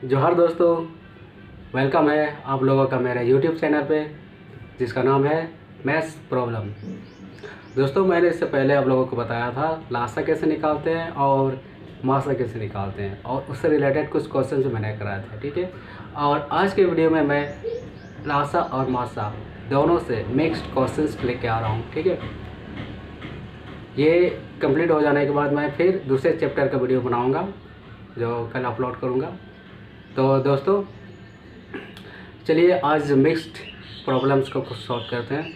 जोहार दोस्तों, वेलकम है आप लोगों का मेरे YouTube चैनल पे जिसका नाम है मैथ्स प्रॉब्लम। दोस्तों, मैंने इससे पहले आप लोगों को बताया था लासा कैसे निकालते हैं और मासा कैसे निकालते हैं और उससे रिलेटेड कुछ क्वेश्चन मैंने कराए थे, ठीक है। और आज के वीडियो में मैं लासा और मासा दोनों से मिक्स्ड क्वेश्चंस लेके आ रहा हूँ, ठीक है। ये कंप्लीट हो जाने के बाद मैं फिर दूसरे चैप्टर का वीडियो बनाऊँगा जो कल अपलोड करूँगा। तो दोस्तों, चलिए आज मिक्स्ड प्रॉब्लम्स को कुछ सॉल्व करते हैं।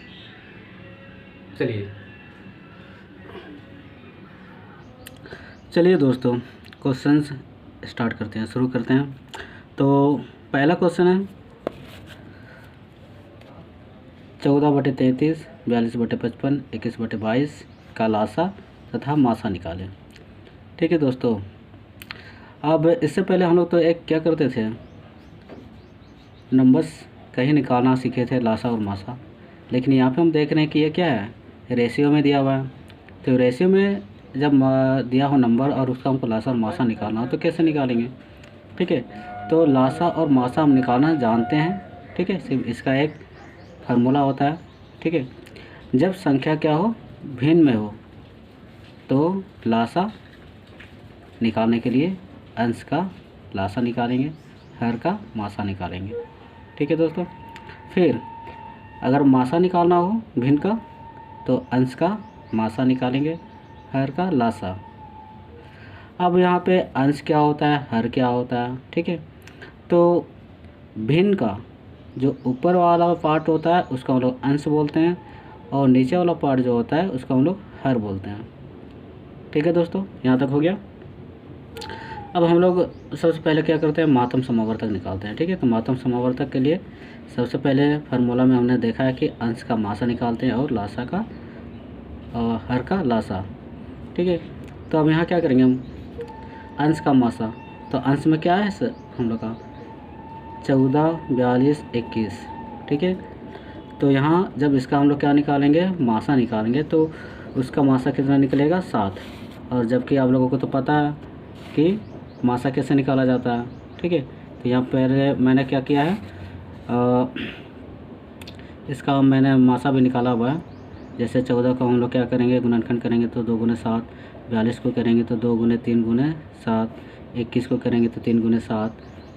चलिए दोस्तों, क्वेश्चंस स्टार्ट करते हैं, शुरू करते हैं। तो पहला क्वेश्चन है 14/33, 42/55, 21/22 का लासा तथा मासा निकालें। ठीक है दोस्तों, अब इससे पहले हम लोग तो एक क्या करते थे, नंबर्स कहीं निकालना सीखे थे, लासा और मासा। लेकिन यहाँ पे हम देख रहे हैं कि ये क्या है, रेशियो में दिया हुआ है। तो रेशियो में जब दिया हो नंबर और उसका हमको लासा और मासा निकालना हो तो कैसे निकालेंगे। ठीक है, तो लासा और मासा हम निकालना जानते हैं। ठीक है, सिर्फ इसका एक फार्मूला होता है। ठीक है, जब संख्या क्या हो, भिन्न में हो, तो लासा निकालने के लिए अंश का लासा निकालेंगे, हर का मासा निकालेंगे। ठीक है दोस्तों, फिर अगर मासा निकालना हो भिन्न का तो अंश का मासा निकालेंगे, हर का लासा। अब यहाँ पे अंश क्या होता है, हर क्या होता है। ठीक है, तो भिन्न का जो ऊपर वाला पार्ट होता है उसको हम लोग अंश बोलते हैं और नीचे वाला पार्ट जो होता है उसको हम लोग हर बोलते हैं। ठीक है दोस्तों, यहाँ तक हो गया। अब हम लोग सबसे पहले क्या करते हैं, मातम समावर्तक निकालते हैं। ठीक है, तो मातम समावर्तक के लिए सबसे पहले फार्मूला में हमने देखा है कि अंश का मासा निकालते हैं और लासा का हर का लासा। ठीक है, तो अब यहाँ क्या करेंगे हम, अंश का मासा। तो अंश में क्या है सर हम लोग का 14, 42, 21। ठीक है, तो यहाँ जब इसका हम लोग क्या निकालेंगे, मासा निकालेंगे, तो उसका मासा कितना निकलेगा, 7। और जबकि आप लोगों को तो पता है कि मासा कैसे निकाला जाता है। ठीक है, तो यहाँ पहले मैंने क्या किया है, इसका मैंने मासा भी निकाला हुआ है। जैसे 14 को हम लोग क्या करेंगे, गुणनखंड करेंगे तो 2 × 7, 42 को करेंगे तो 2 × 3 × 7, 21 को करेंगे तो 3 × 7।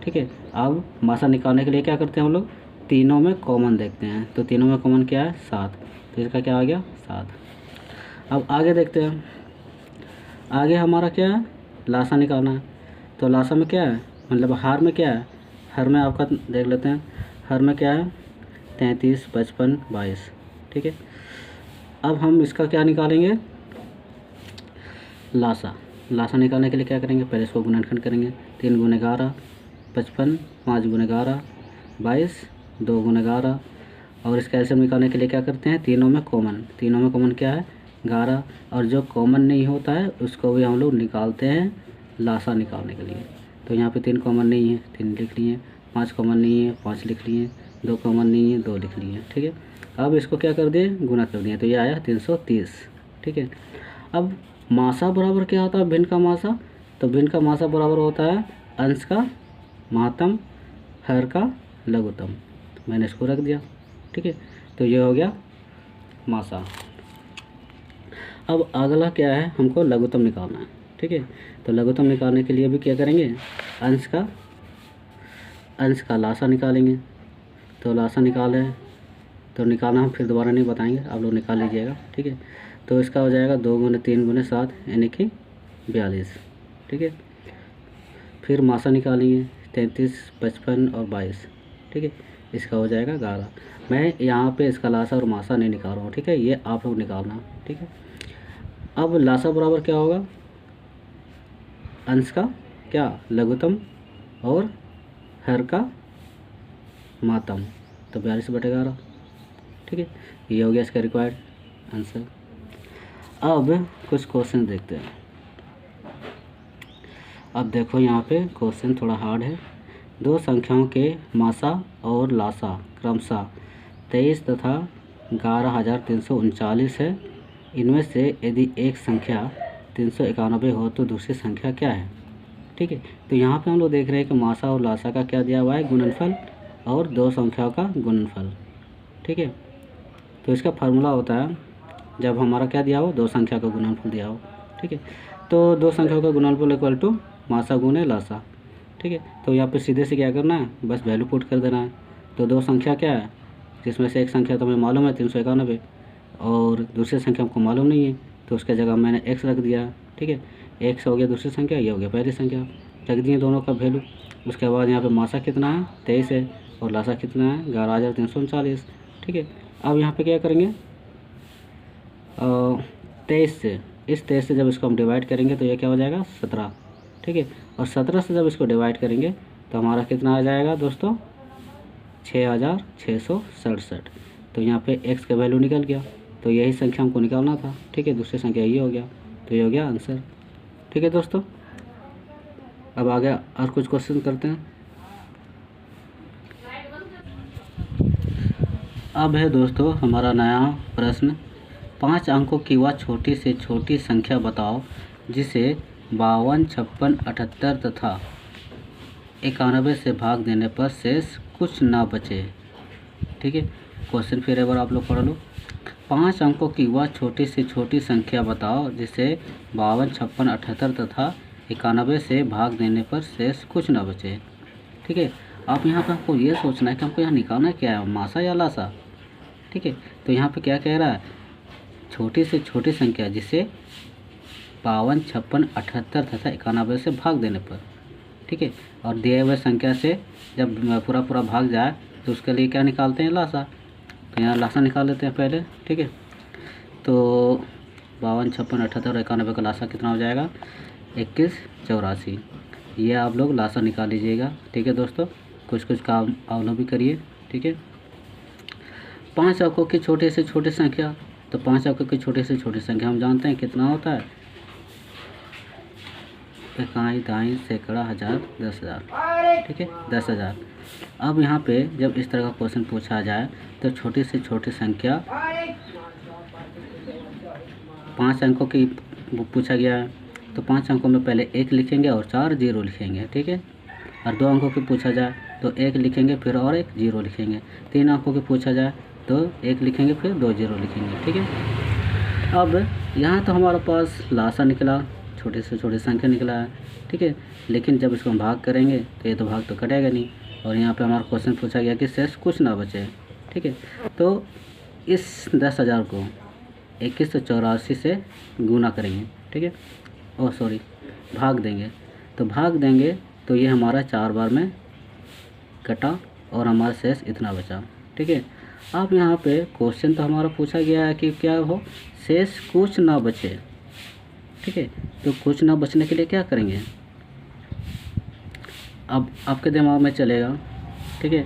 ठीक है, अब मासा निकालने के लिए क्या करते हैं हम लोग, तीनों में कॉमन देखते हैं। तो तीनों में कॉमन क्या है, 7, तो इसका क्या आ गया, 7। अब आगे देखते हैं, आगे हमारा क्या है, लासा निकालना है। तो लासा में क्या है, मतलब हार में क्या है, हर में आपका देख लेते हैं, हर में क्या है 33, 55, 22। ठीक है, अब हम इसका क्या निकालेंगे, लासा। लासा निकालने के लिए क्या करेंगे, पहले इसको गुणनखंड करेंगे, 3 × 11, 55, 5 × 11, 22, 2 × 11। और इसका एलसीएम निकालने के लिए क्या करते हैं, तीनों में कॉमन। तीनों में कॉमन क्या है, 11। और जो कॉमन नहीं होता है उसको भी हम लोग निकालते हैं लासा निकालने के लिए। तो यहाँ पे 3 कॉमन नहीं है, 3 लिख लिए, 5 कॉमन नहीं है, 5 लिख लिए, 2 कॉमन नहीं है, 2 लिख लिए। ठीक है, अब इसको क्या कर दिए, गुना कर दिए, तो ये आया 330। ठीक है, अब मासा बराबर क्या होता है, भिन्न का मासा। तो भिन्न का मासा बराबर होता है अंश का महत्तम, हर का लघुत्तम। मैंने इसको रख दिया। ठीक है, तो ये हो गया मासा। अब अगला क्या है, हमको लघुत्तम निकालना है। ठीक है, तो लघुत्तम निकालने के लिए भी क्या करेंगे, अंश का लासा निकालेंगे। तो लासा निकालें तो निकालना हम फिर दोबारा नहीं बताएंगे, आप लोग निकाल लीजिएगा। ठीक है, तो इसका हो जाएगा 2 × 3 × 7 यानी कि 42। ठीक है, फिर मासा निकालेंगे 33, 55 और 22। ठीक है, इसका हो जाएगा 11। मैं यहाँ पे इसका लासा और मासा नहीं निकाल रहा हूँ। ठीक है, ये आप लोग निकालना। ठीक है, अब लासा बराबर क्या होगा, अंश का क्या लघुत्तम और हर का महत्तम, तो 42/11। ठीक है, ये हो गया इसका रिक्वायर्ड आंसर। अब कुछ क्वेश्चन देखते हैं। अब देखो यहाँ पे क्वेश्चन थोड़ा हार्ड है। दो संख्याओं के मासा और लासा क्रमशः 23 तथा 11,339 है। इनमें से यदि एक संख्या 391 हो तो दूसरी संख्या क्या है। ठीक है। तो यहाँ पे हम लोग देख रहे हैं कि मासा और लासा का क्या दिया हुआ है, गुणनफल और दो संख्याओं का गुणनफल। ठीक है। तो इसका फार्मूला होता है जब हमारा क्या दिया हो, दो संख्या का गुणनफल दिया हो। ठीक है। तो दो संख्याओं का गुणनफल इक्वल टू मासा गुणे लासा। ठीक है। तो यहाँ पे सीधे से क्या करना है, बस वैल्यू पुट कर देना है। तो दो संख्या क्या है, जिसमें से एक संख्या तो हमें मालूम है 391 और दूसरी संख्या हमको मालूम नहीं है, तो उसके जगह मैंने x रख दिया। ठीक है। x हो गया दूसरी संख्या, ये हो गया पहली संख्या, रख दिए दोनों का वैल्यू। उसके बाद यहाँ पे मासा कितना है 23 है और लासा कितना है 11,339। ठीक है। अब यहाँ पे क्या करेंगे, 23 से, इस 23 से जब इसको हम डिवाइड करेंगे तो ये क्या हो जाएगा 17। ठीक है। और 17 से जब इसको डिवाइड करेंगे तो हमारा कितना आ जाएगा दोस्तों, 6,667। तो यहाँ पे x का वैल्यू निकल गया, तो यही संख्या हमको निकालना था। ठीक है। दूसरी संख्या ये हो गया, तो ये हो गया आंसर। ठीक है दोस्तों। अब आगे और कुछ क्वेश्चन करते हैं। अब है दोस्तों हमारा नया प्रश्न, 5 अंकों की वह छोटी से छोटी संख्या बताओ जिसे 52, 56, 78 तथा 91 से भाग देने पर शेष कुछ ना बचे। ठीक है। क्वेश्चन फिर एक बार आप लोग पढ़ लो। 5 अंकों की वह छोटी से छोटी संख्या बताओ जिसे 52, 56, 78 तथा 91 से भाग देने पर शेष कुछ ना बचे। ठीक है। आप यहाँ पे आपको ये सोचना है कि हमको यहाँ निकालना क्या है, मासा या लासा। ठीक है। तो यहाँ पे क्या कह रहा है, छोटी से छोटी संख्या जिसे 52, 56, 78 तथा 91 से भाग देने पर। ठीक है। और दिए हुए संख्या से जब पूरा पूरा भाग जाए तो उसके लिए क्या निकालते हैं, लासा। तो यहाँ लासा निकाल लेते हैं पहले। ठीक है। तो 52, 56, 78 और 91 का लासा कितना हो जाएगा, 21, 84। ये आप लोग लासा निकाल लीजिएगा। ठीक है दोस्तों, कुछ कुछ काम आप लोग भी करिए। ठीक है। 5 अंकों की छोटे से छोटी संख्या, तो 5 अंकों की छोटी से छोटी संख्या हम जानते हैं कितना होता है, इकाई, दाई, सैकड़ा, हज़ार, 10,000। ठीक है, 10,000। अब यहाँ पे जब इस तरह का क्वेश्चन पूछा जाए तो छोटी से छोटी संख्या 5 अंकों की पूछा गया है, तो 5 अंकों में पहले 1 लिखेंगे और 4 जीरो लिखेंगे। ठीक है। और 2 अंकों की पूछा जाए तो 1 लिखेंगे फिर और 1 जीरो लिखेंगे। 3 अंकों की पूछा जाए तो 1 लिखेंगे फिर 2 जीरो लिखेंगे। ठीक है। अब यहाँ तो हमारे पास लासा निकला, छोटी से छोटी संख्या निकला है। ठीक है। लेकिन जब इसको हम भाग करेंगे तो ये तो भाग तो कटेगा नहीं, और यहाँ पे हमारा क्वेश्चन पूछा गया कि शेष कुछ ना बचे। ठीक है। तो इस 10,000 को 2184 से गुना करेंगे। ठीक है। ओह सॉरी, भाग देंगे। तो भाग देंगे तो ये हमारा 4 बार में कटा और हमारा शेष इतना बचा। ठीक है। अब यहाँ पे क्वेश्चन तो हमारा पूछा गया है कि क्या हो, शेष कुछ ना बचे। ठीक है। तो कुछ ना बचने के लिए क्या करेंगे, अब आपके दिमाग में चलेगा, ठीक है,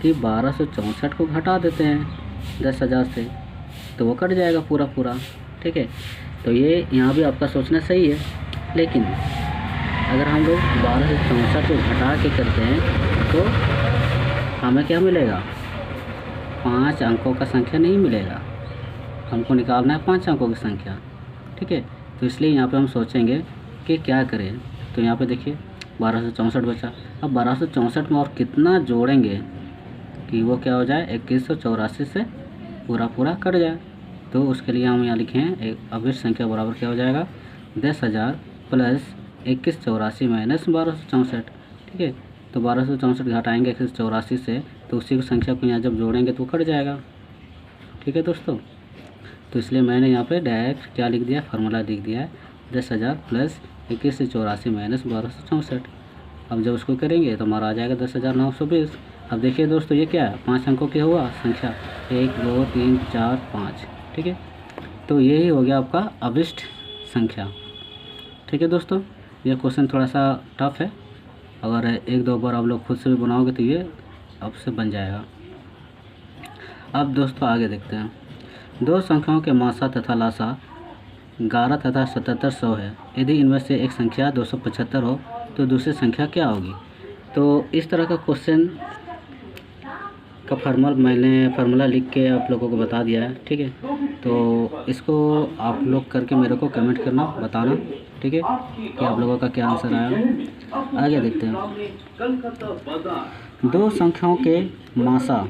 कि 1264 को घटा देते हैं 10,000 से, तो वो कट जाएगा पूरा पूरा। ठीक है। तो ये यहाँ भी आपका सोचना सही है, लेकिन अगर हम लोग 1264 को घटा के करते हैं तो हमें क्या मिलेगा, 5 अंकों का संख्या नहीं मिलेगा। हमको निकालना है 5 अंकों की संख्या। ठीक है। तो इसलिए यहाँ पे हम सोचेंगे कि क्या करें। तो यहाँ पे देखिए 1264 बचा। अब 1264 में और कितना जोड़ेंगे कि वो क्या हो जाए 2184 से पूरा पूरा कट जाए। तो उसके लिए हम यहाँ लिखे हैं एक अभिष्ट संख्या बराबर क्या हो जाएगा, 10,000 प्लस 2184 माइनस 1264। ठीक है। तो 1264 घटाएंगे 2184 से, तो उसी की संख्या को यहाँ जब जोड़ेंगे तो कट जाएगा। ठीक है दोस्तों। तो इसलिए मैंने यहाँ पे डायरेक्ट क्या लिख दिया, फार्मूला लिख दिया है 10,000 प्लस 2184 माइनस 1264। अब जब उसको करेंगे तो हमारा आ जाएगा 10,920। अब देखिए दोस्तों ये क्या है, 5 अंकों की हुआ संख्या, 1 2 3 4 5। ठीक है। तो यही हो गया आपका अभिष्ट संख्या। ठीक है दोस्तों, ये क्वेश्चन थोड़ा सा टफ है, अगर 1-2 बार आप लोग खुद से भी बनाओगे तो ये आपसे बन जाएगा। अब दोस्तों आगे देखते हैं, दो संख्याओं के मासा तथा लासा 11 तथा 7700 है। यदि इनमें से एक संख्या 275 हो तो दूसरी संख्या क्या होगी। तो इस तरह का क्वेश्चन इसका मैंने फार्मूला लिख के आप लोगों को बता दिया है, ठीक है। तो इसको आप लोग करके मेरे को कमेंट करना, बताना, ठीक है, कि आप लोगों का क्या आंसर आया। आगे देखते हैं। दो संख्याओं के मासा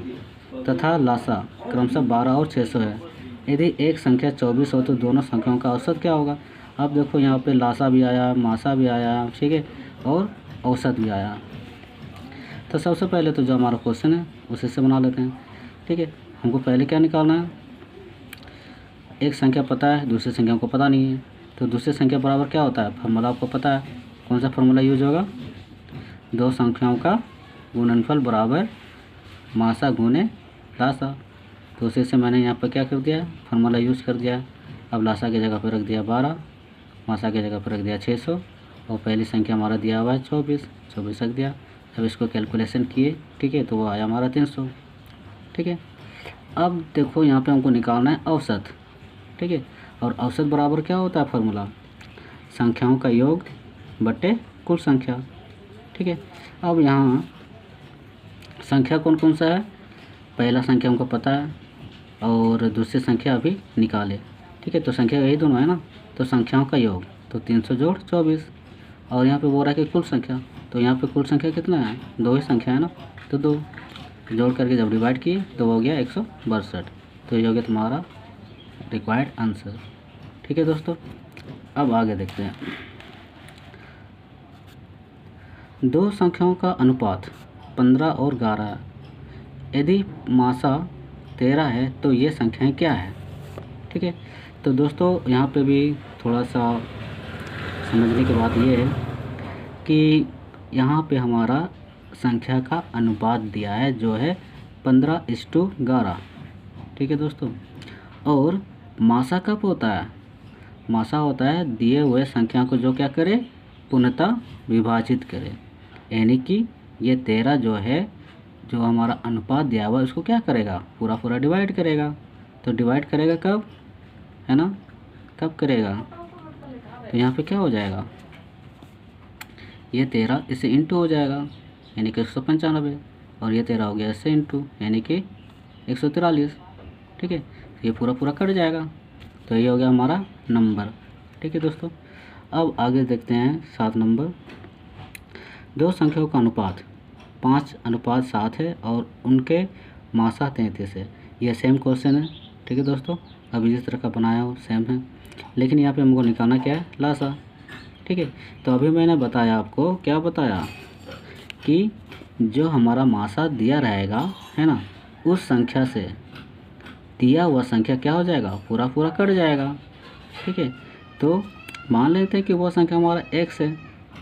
तथा लासा क्रमशः 12 और 600 है। यदि एक संख्या 24 हो तो दोनों संख्याओं का औसत क्या होगा। अब देखो यहाँ पे लासा भी आया, मासा भी आया, ठीक है, और औसत भी आया। तो सबसे पहले तो जो हमारा क्वेश्चन है उसी से बना लेते हैं, ठीक है। हमको पहले क्या निकालना है, एक संख्या पता है, दूसरी संख्या को पता नहीं है, तो दूसरी संख्या बराबर क्या होता है, फार्मूला आपको पता है। कौन सा फार्मूला यूज होगा, दो संख्याओं का गुणनफल बराबर मासा गुने लासा। तो उसी से मैंने यहाँ पर क्या कर दिया, फार्मूला यूज कर दिया। अब लासा की जगह पर रख दिया 12, मासा की जगह पर रख दिया 600, और पहली संख्या हमारा दिया हुआ है 24 रख दिया। अब इसको कैलकुलेशन किए, ठीक है, तो वो आया हमारा 300, ठीक है। अब देखो यहाँ पे हमको निकालना है औसत, ठीक है, और औसत बराबर क्या होता है फार्मूला, संख्याओं का योग बटे कुल संख्या, ठीक है। अब यहाँ संख्या कौन कौन सा है, पहला संख्या हमको पता है और दूसरी संख्या अभी निकाले, ठीक है। तो संख्या यही दोनों है ना, तो संख्याओं का योग तो 300 जोड़ 24, और यहाँ पे बोल रहा है कि कुल संख्या, तो यहाँ पे कुल संख्या कितना है, दो ही संख्या है ना, तो दो जोड़ करके जब डिवाइड किए तो वो हो गया 162। तो ये हो गया तुम्हारा रिक्वायर्ड आंसर, ठीक है दोस्तों। अब आगे देखते हैं। दो संख्याओं का अनुपात 15 और 11 है। यदि मासा 13 है तो ये संख्याएं क्या है, ठीक है। तो दोस्तों यहाँ पे भी थोड़ा सा समझने की बात ये है कि यहाँ पे हमारा संख्या का अनुपात दिया है जो है 15:11, ठीक है दोस्तों। और मासा कब होता है, मासा होता है दिए हुए संख्या को जो क्या करे, पुनः विभाजित करे। यानी कि ये 13 जो है, जो हमारा अनुपात दिया हुआ उसको क्या करेगा, पूरा पूरा डिवाइड करेगा। तो डिवाइड करेगा कब, है ना, कब करेगा, तो यहाँ पे क्या हो जाएगा, ये 13 इससे इंटू हो जाएगा, यानी कि 195, और ये 13 हो गया इससे इंटू, यानी कि 143, ठीक है। ये पूरा पूरा कट जाएगा, तो ये हो गया हमारा नंबर, ठीक है दोस्तों। अब आगे देखते हैं 7 नंबर। दो संख्याओं का अनुपात 5:7 है और उनके मासा 33 है। यह सेम क्वेश्चन है, ठीक है दोस्तों, अभी जिस तरह का बनाया हो सेम है, लेकिन यहाँ पे हमको निकालना क्या है, लासा, ठीक है। तो अभी मैंने बताया आपको, क्या बताया कि जो हमारा मासा दिया रहेगा, है ना, उस संख्या से दिया हुआ संख्या क्या हो जाएगा, पूरा पूरा कट जाएगा, ठीक है। तो मान लेते हैं कि वो संख्या हमारा x है,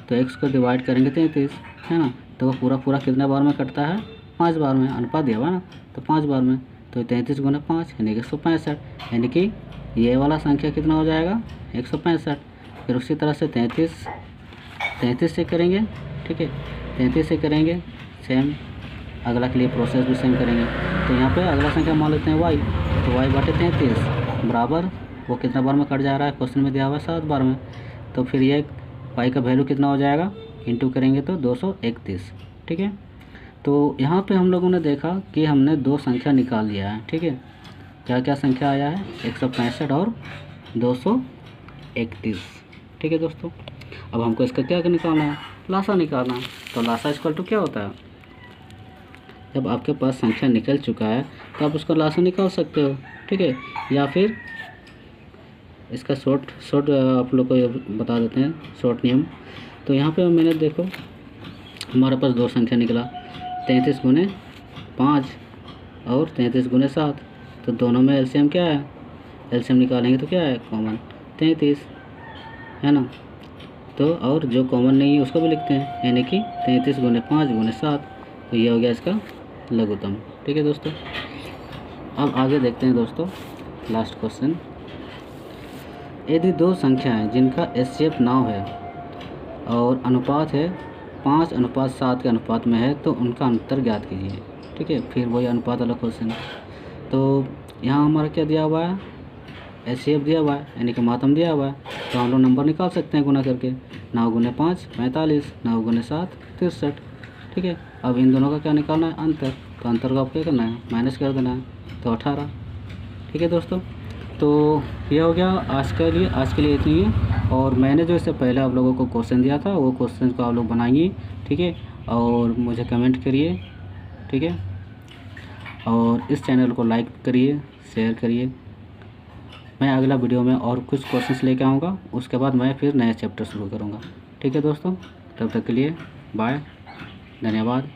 तो x को डिवाइड करेंगे 33, है ना, तो वो पूरा पूरा कितने बार में कटता है, 5 बार में, अनुपात दिया हुआ है ना, तो 5 बार में, तो 33 गुना 5 यानी कि 165, यानी कि ये वाला संख्या कितना हो जाएगा, 165। फिर उसी तरह से 33 से करेंगे, ठीक है, 33 से करेंगे सेम, अगला के लिए प्रोसेस भी सेम करेंगे। तो यहाँ पे अगला संख्या मान लेते हैं y, तो y बटे 33 बराबर वो कितना बार में कट जा रहा है, क्वेश्चन में दिया हुआ है 7 बार में। तो फिर ये y का वैल्यू कितना हो जाएगा, इंटू करेंगे तो 231, ठीक है। तो यहाँ पे हम लोगों ने देखा कि हमने दो संख्या निकाल लिया है, ठीक है। क्या क्या संख्या आया है, 165 और 231, ठीक है दोस्तों। अब हमको इसका क्या निकालना है, लासा निकालना है। तो लासा इक्वल टू क्या होता है, जब आपके पास संख्या निकल चुका है तो आप उसका लासा निकाल सकते हो, ठीक है। या फिर इसका शॉर्ट आप लोग को बता देते हैं, शॉर्ट नियम। तो यहाँ पे मैंने देखो हमारे पास दो संख्या निकला, 33 गुने 5 और 33 गुने 7, तो दोनों में एलसीएम क्या है, एलसीएम निकालेंगे तो क्या है, कॉमन 33, है ना। तो और जो कॉमन नहीं है उसको भी लिखते हैं, यानी कि 33 गुने 5 गुने 7, तो ये हो गया इसका लघुत्तम, ठीक है दोस्तों। अब आगे देखते हैं दोस्तों लास्ट क्वेश्चन। यदि दो संख्याएं जिनका एचसीएफ 9 है और अनुपात है 5:7 के अनुपात में है तो उनका अंतर ज्ञात कीजिए, ठीक है। फिर वही अनुपात वाला क्वेश्चन। तो यहाँ हमारा क्या दिया हुआ है, एचसीएफ दिया हुआ है, यानी कि मातम दिया हुआ है, तो हम लोग नंबर निकाल सकते हैं गुना करके। 9 गुने 5 45, 9 गुने 7 63, ठीक है। अब इन दोनों का क्या निकालना है, अंतर। तो अंतर को आपको क्या करना है, माइनस कर देना है, तो 18। ठीक है दोस्तों, तो ये हो गया आज के लिए इतनी है। और मैंने जो इससे पहले आप लोगों को क्वेश्चन दिया था वो क्वेश्चन को आप लोग बनाइए, ठीक है, और मुझे कमेंट करिए, ठीक है, और इस चैनल को लाइक करिए, शेयर करिए। मैं अगला वीडियो में और कुछ क्वेश्चंस लेके आऊँगा, उसके बाद मैं फिर नया चैप्टर शुरू करूँगा। ठीक है दोस्तों, तब तक के लिए बाय, धन्यवाद।